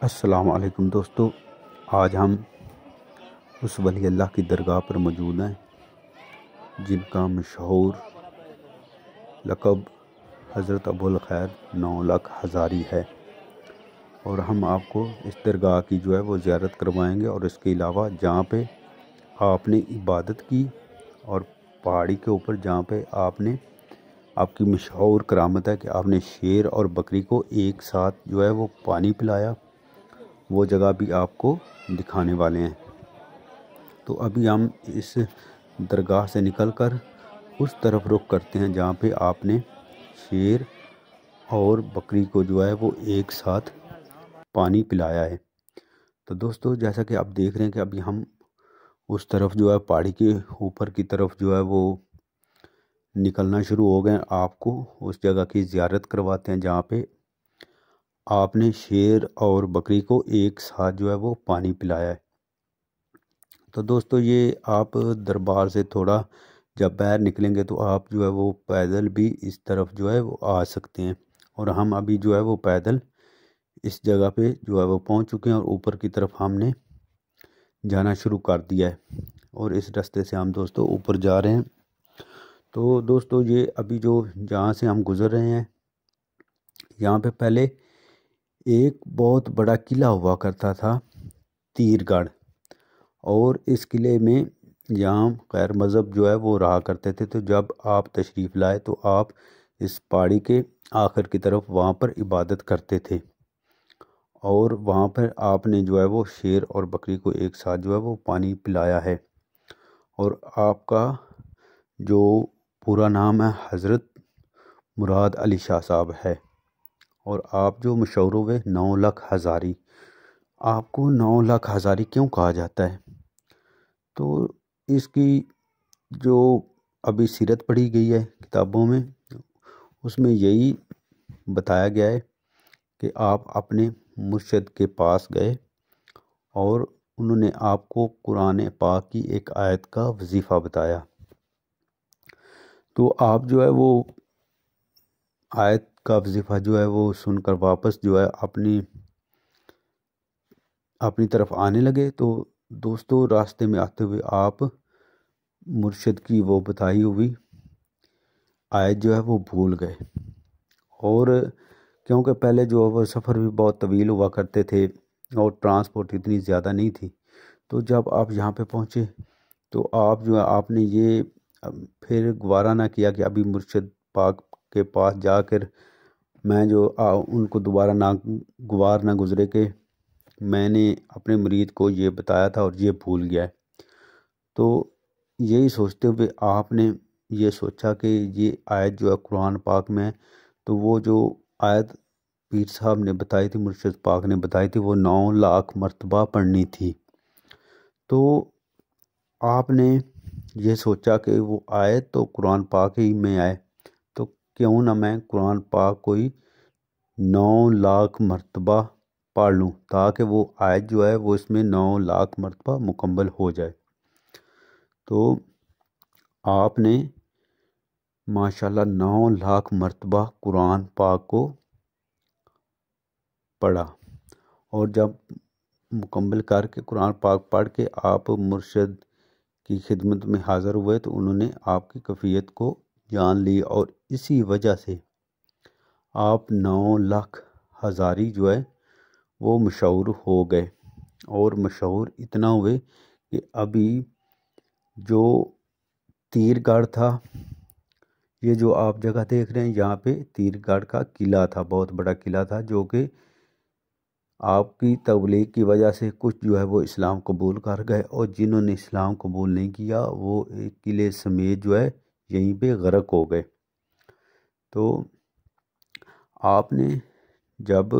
السلام علیکم دوستو، آج ہم اس ولی اللہ کی درگاہ پر موجود ہیں جن کا مشہور لقب حضرت ابو الخیر 9 لکھ ہزاری ہے، اور ہم آپ کو اس درگاہ کی وہ زیارت کروائیں گے، اور اس کے علاوہ جہاں پہ آپ نے عبادت کی اور پہاڑی کے اوپر جہاں پہ آپ کی مشہور کرامت ہے کہ آپ نے شیر اور بکری کو ایک ساتھ وہ پانی پلایا، وہ جگہ بھی آپ کو دکھانے والے ہیں۔ تو ابھی ہم اس درگاہ سے نکل کر اس طرف رخ کرتے ہیں جہاں پہ آپ نے شیر اور بکری کو وہ ایک ساتھ پانی پلایا ہے۔ تو دوستو، جیسا کہ آپ دیکھ رہے ہیں کہ ابھی ہم اس طرف پہاڑی کے اوپر کی طرف وہ نکلنا شروع ہو گئے، آپ کو اس جگہ کی زیارت کرواتے ہیں جہاں پہ آپ نے شیر اور بکری کو ایک ساتھ وہ پانی پلایا ہے۔ تو دوستو، یہ آپ دربار سے تھوڑا جب باہر نکلیں گے تو آپ وہ پیدل بھی اس طرف وہ آ سکتے ہیں، اور ہم ابھی وہ پیدل اس جگہ پہ وہ پہنچ چکے ہیں، اور اوپر کی طرف ہم نے جانا شروع کر دیا ہے، اور اس راستے سے ہم دوستو اوپر جا رہے ہیں۔ تو دوستو، یہ ابھی جہاں سے ہم گزر رہے ہیں، یہاں پہ پہلے ایک بہت بڑا قلعہ ہوا کرتا تھا، تیر گڑھ، اور اس قلعے میں یہاں غیر مذہب وہ رہا کرتے تھے۔ تو جب آپ تشریف لائے تو آپ اس پہاڑی کے آخر کی طرف وہاں پر عبادت کرتے تھے، اور وہاں پر آپ نے وہ شیر اور بکری کو ایک ساتھ وہ پانی پلایا ہے، اور آپ کا جو پورا نام ہے حضرت مراد علی شاہ صاحب ہے، اور آپ مشہور ہوئے 9 لکھ ہزاری۔ آپ کو 9 لکھ ہزاری کیوں کہا جاتا ہے؟ تو اس کی ابھی سیرت پڑھی گئی ہے کتابوں میں، اس میں یہی بتایا گیا ہے کہ آپ اپنے مرشد کے پاس گئے اور انہوں نے آپ کو قرآن پاک کی ایک آیت کا وظیفہ بتایا، تو آپ وہ آیت کا وظیفہ وہ سن کر واپس اپنی طرف آنے لگے۔ تو دوستو، راستے میں آتے ہوئے آپ مرشد کی وہ بتائی ہوئی آیت وہ بھول گئے، اور کیونکہ پہلے وہ سفر بھی بہت طویل ہوا کرتے تھے اور ٹرانسپورٹ اتنی زیادہ نہیں تھی، تو جب آپ یہاں پہ پہنچے تو آپ نے یہ پھر گوارہ نہ کیا کہ ابھی مرشد پاک کے پاس جا کر میں ان کو دوبارہ گوار نہ گزرے کہ میں نے اپنے مرید کو یہ بتایا تھا اور یہ بھول گیا ہے۔ تو یہی سوچتے ہوئے آپ نے یہ سوچا کہ یہ آیت قرآن پاک میں ہے، تو وہ آیت پیر صاحب نے بتائی تھی، مرشد پاک نے بتائی تھی، وہ 9 لاکھ مرتبہ پڑھنی تھی۔ تو آپ نے یہ سوچا کہ وہ آیت تو قرآن پاک ہی میں آئے، تو کیوں نہ میں قرآن پاک کو ہی 9 لاکھ مرتبہ پڑھ لوں، تاکہ وہ آیت وہ اس میں 9 لاکھ مرتبہ مکمل ہو جائے۔ تو آپ نے ماشاءاللہ 9 لاکھ مرتبہ قرآن پاک کو پڑھا، اور جب مکمل کر کے قرآن پاک پڑھ کے آپ مرشد کی خدمت میں حاضر ہوئے تو انہوں نے آپ کی کیفیت کو جان لی، اور اسی وجہ سے آپ 9 لکھ ہزاری وہ مشہور ہو گئے، اور مشہور اتنا ہوئے کہ ابھی تیر گڑھ تھا، یہ آپ جگہ دیکھ رہے ہیں، یہاں پہ تیر گڑھ کا قلعہ تھا، بہت بڑا قلعہ تھا، جو کہ آپ کی تبلیغ کی وجہ سے کچھ وہ اسلام قبول کر گئے، اور جنہوں نے اسلام قبول نہیں کیا وہ ایک قلعے سمیت یہیں پہ غرق ہو گئے۔ تو آپ نے جب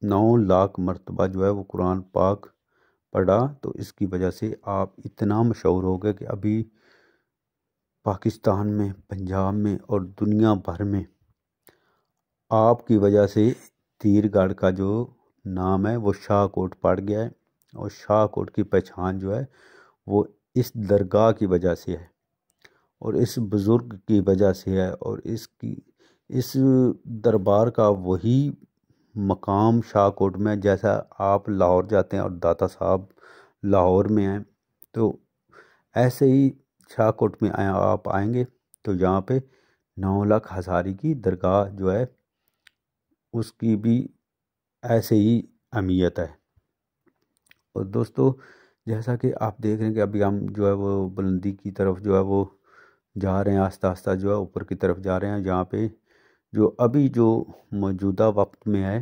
9 لاکھ مرتبہ وہ قرآن پاک پڑھا تو اس کی وجہ سے آپ اتنا مشہور ہو گئے کہ ابھی پاکستان میں، پنجاب میں اور دنیا بھر میں آپ کی وجہ سے تیر گڑھ کا نام ہے وہ شاہ کوٹ پڑ گیا ہے، اور شاہ کوٹ کی پہچان وہ اس درگاہ کی وجہ سے ہے، اور اس بزرگ کی وجہ سے ہے، اور اس دربار کا وہی مقام شاہ کوٹ میں، جیسا آپ لاہور جاتے ہیں اور داتا صاحب لاہور میں ہیں، تو ایسے ہی شاہ کوٹ میں آپ آئیں گے تو یہاں پہ 9 لاکھ ہزاری کی درگاہ جو ہے اس کی بھی ایسے ہی اہمیت ہے۔ اور دوستو جیسا کہ آپ دیکھ رہے ہیں کہ ابھی ہم جو ہے وہ بلندی کی طرف جو ہے وہ جا رہے ہیں، آہستہ آہستہ جو ہے اوپر کی طرف جا رہے ہیں۔ یہاں پہ جو ابھی جو موجودہ وقت میں ہے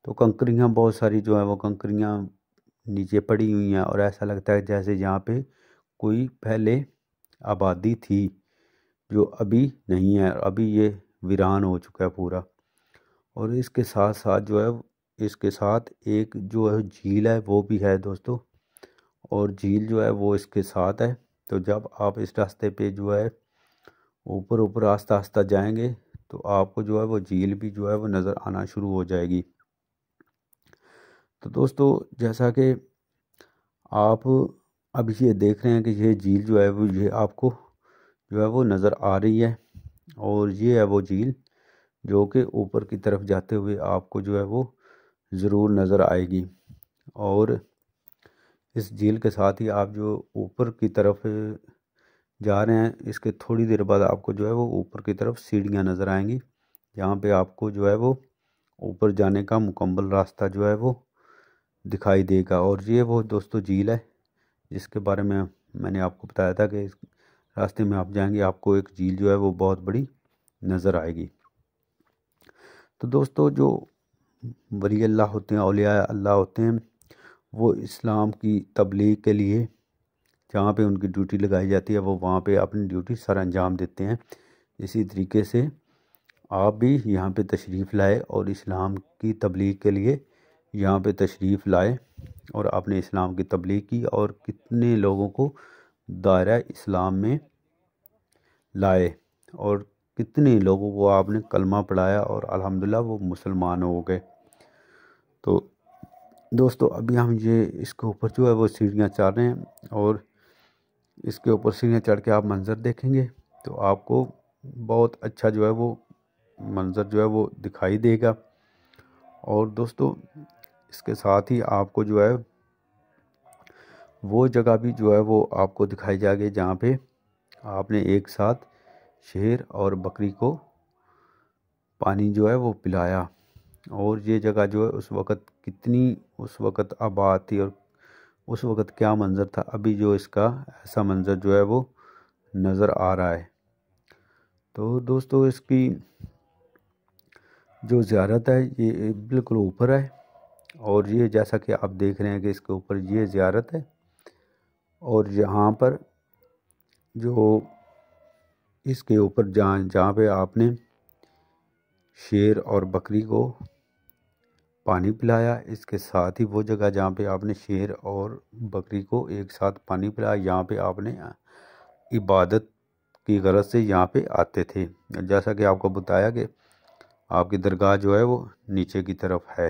تو کنکریاں بہت ساری جو ہیں وہ کنکریاں نیچے پڑی ہوئی ہیں، اور ایسا لگتا ہے جیسے یہاں پہ کوئی پہلے آبادی تھی جو ابھی نہیں ہے، ابھی یہ ویران ہو چکا ہے پورا۔ اور اس کے ساتھ ساتھ جو ہے اس کے ساتھ ایک جو ہے جھیل ہے وہ بھی ہے دوستو، اور جھیل جو ہے وہ اس کے ساتھ ہے۔ تو جب آپ اس راستے پہ جو ہے اوپر آہستہ آہستہ جائیں گے تو آپ کو جو ہے وہ جھیل بھی جو ہے وہ نظر آنا شروع ہو جائے گی۔ تو دوستو جیسا کہ آپ اب یہ دیکھ رہے ہیں کہ یہ جھیل جو ہے وہ یہ آپ کو جو ہے وہ نظر آ رہی ہے، اور یہ ہے وہ جھیل جو کہ اوپر کی طرف جاتے ہوئے آپ کو جو ہے وہ ضرور نظر آئے گی۔ اور اس جھیل کے ساتھ ہی آپ جو اوپر کی طرف جا رہے ہیں، اس کے تھوڑی دیر بعد آپ کو جو ہے وہ اوپر کی طرف سیڑھیاں نظر آئیں گی، جہاں پہ آپ کو جو ہے وہ اوپر جانے کا مکمل راستہ جو ہے وہ دکھائی دے گا۔ اور یہ وہ دوستو جھیل ہے جس کے بارے میں میں نے آپ کو بتایا تھا کہ اس راستے میں آپ جائیں گے آپ کو ایک جھیل جو ہے وہ بہت بڑی نظر آئے گی۔ تو دوستو جو ولی اللہ ہوتے ہیں، اولیاء اللہ ہوتے ہیں، وہ اسلام کی تبلیغ کے لیے جہاں پہ ان کی ڈیوٹی لگائی جاتی ہے وہ وہاں پہ اپنی ڈیوٹی سر انجام دیتے ہیں۔ اسی طریقے سے آپ بھی یہاں پہ تشریف لائے اور اسلام کی تبلیغ کے لیے یہاں پہ تشریف لائے اور آپ نے اسلام کی تبلیغ کی، اور کتنے لوگوں کو دائرہ اسلام میں لائے، اور کتنے لوگوں کو آپ نے کلمہ پڑھایا اور الحمدللہ وہ مسلمان ہو گئے۔ تو دوستو ابھی ہم یہ اس کے اوپر جو ہے وہ سیڑھیاں چڑھ رہے ہیں، اور اس کے اوپر سیڑھیاں چڑھ کے آپ منظر دیکھیں گے تو آپ کو بہت اچھا جو ہے وہ منظر جو ہے وہ دکھائی دے گا۔ اور دوستو اس کے ساتھ ہی آپ کو جو ہے وہ جگہ بھی جو ہے وہ آپ کو دکھائی جائے گی جہاں پہ آپ نے ایک ساتھ شیر اور بکری کو پانی جو ہے وہ پلایا۔ اور یہ جگہ جو ہے اس وقت کتنی اس وقت آباد تھی، اور اس وقت کیا منظر تھا، ابھی جو اس کا ایسا منظر جو ہے وہ نظر آ رہا ہے۔ تو دوستو اس کی جو زیارت ہے یہ بالکل اوپر ہے، اور یہ جیسا کہ آپ دیکھ رہے ہیں کہ اس کے اوپر یہ زیارت ہے، اور یہاں پر جو اس کے اوپر جہاں پہ آپ نے شیر اور بکری کو پانی پلایا، اس کے ساتھ ہی وہ جگہ جہاں پہ آپ نے شیر اور بکری کو ایک ساتھ پانی پلایا، یہاں پہ آپ نے عبادت کی غرض سے یہاں پہ آتے تھے، جیسا کہ آپ کو بتایا کہ آپ کی درگاہ جو ہے وہ نیچے کی طرف ہے۔